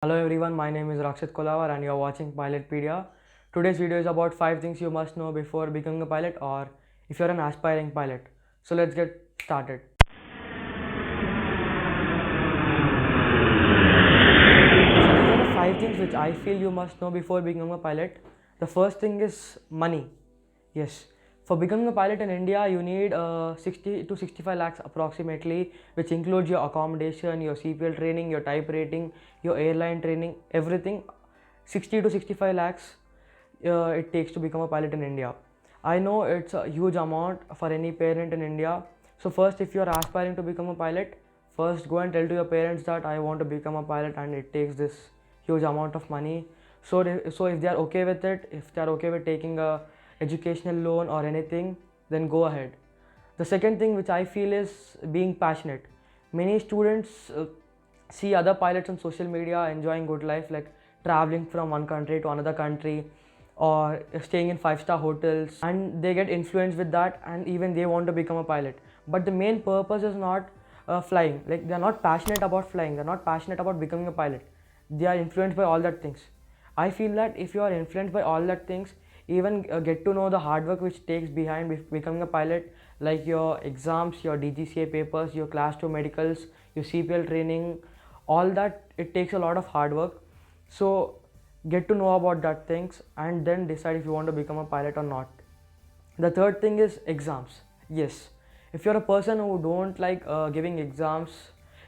Hello everyone, my name is Rakshit Kolawar and you are watching Pilotpedia. Today's video is about 5 things you must know before becoming a pilot or if you're an aspiring pilot. So let's get started. So these are the 5 things which I feel you must know before becoming a pilot. The first thing is money. Yes, for becoming a pilot in India, you need 60 to 65 lakhs approximately, which includes your accommodation, your CPL training, your type rating, your airline training, everything. 60 to 65 lakhs it takes to become a pilot in India. I know it's a huge amount for any parent in India. So first, if you are aspiring to become a pilot, first go and tell to your parents that I want to become a pilot and it takes this huge amount of money. So if they are okay with it, if they are okay with taking a educational loan or anything, then go ahead. The second thing which I feel is being passionate. Many students see other pilots on social media enjoying good life, like traveling from one country to another country or staying in 5-star hotels, and they get influenced with that and even they want to become a pilot. But the main purpose is not flying. Like, they are not passionate about flying, they are not passionate about becoming a pilot. They are influenced by all that things. I feel that if you are influenced by all that things, even get to know the hard work which takes behind becoming a pilot, like your exams, your DGCA papers, your class 2 medicals, your CPL training, all that, it takes a lot of hard work. So get to know about that things and then decide if you want to become a pilot or not. The third thing is exams. Yes, if you're a person who don't like giving exams,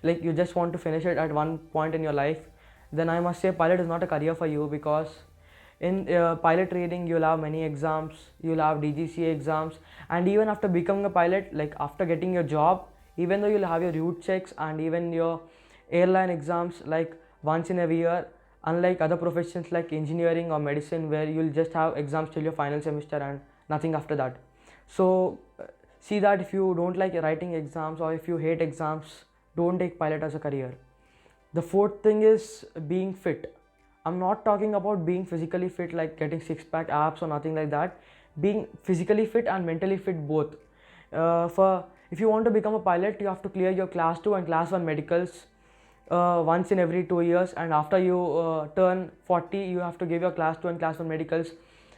like you just want to finish it at one point in your life, then I must say pilot is not a career for you, because in pilot training you'll have many exams, you'll have DGCA exams, and even after becoming a pilot, like after getting your job, even though you'll have your route checks and even your airline exams like once in every year, unlike other professions like engineering or medicine where you'll just have exams till your final semester and nothing after that. So see that if you don't like writing exams or if you hate exams, don't take pilot as a career. The fourth thing is being fit. I'm not talking about being physically fit like getting six-pack abs or nothing like that. Being physically fit and mentally fit both. For if you want to become a pilot, you have to clear your class 2 and class 1 medicals once in every 2 years, and after you turn 40, you have to give your class 2 and class 1 medicals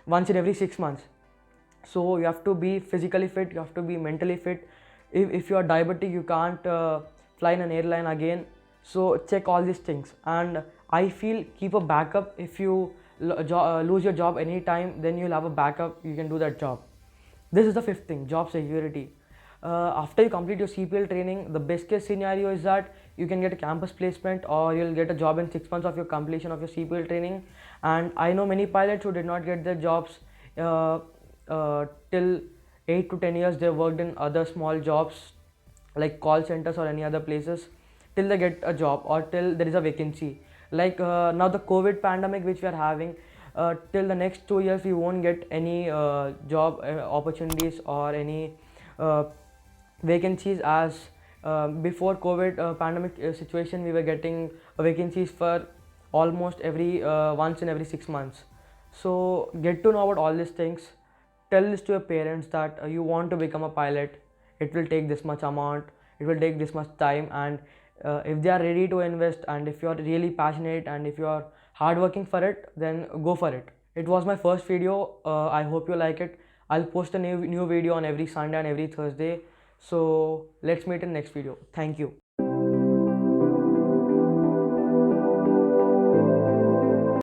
once in every 6 months. So you have to be physically fit, you have to be mentally fit. If you are diabetic, you can't fly in an airline again. So check all these things, and I feel keep a backup. If you lose your job anytime, then you'll have a backup, you can do that job. This is the fifth thing, job security. After you complete your CPL training, the best case scenario is that you can get a campus placement or you'll get a job in 6 months of your completion of your CPL training. And I know many pilots who did not get their jobs till 8 to 10 years. They worked in other small jobs like call centers or any other places till they get a job or till there is a vacancy. Like now the COVID pandemic which we are having, till the next 2 years we won't get any job opportunities or any vacancies, as before COVID pandemic situation we were getting vacancies for almost every once in every 6 months. So get to know about all these things. Tell this to your parents that you want to become a pilot, it will take this much amount, it will take this much time, and if they are ready to invest and if you are really passionate and if you are hardworking for it, then go for it. It was my first video. I hope you like it. I'll post a new video on every Sunday and every Thursday. So let's meet in next video. Thank you.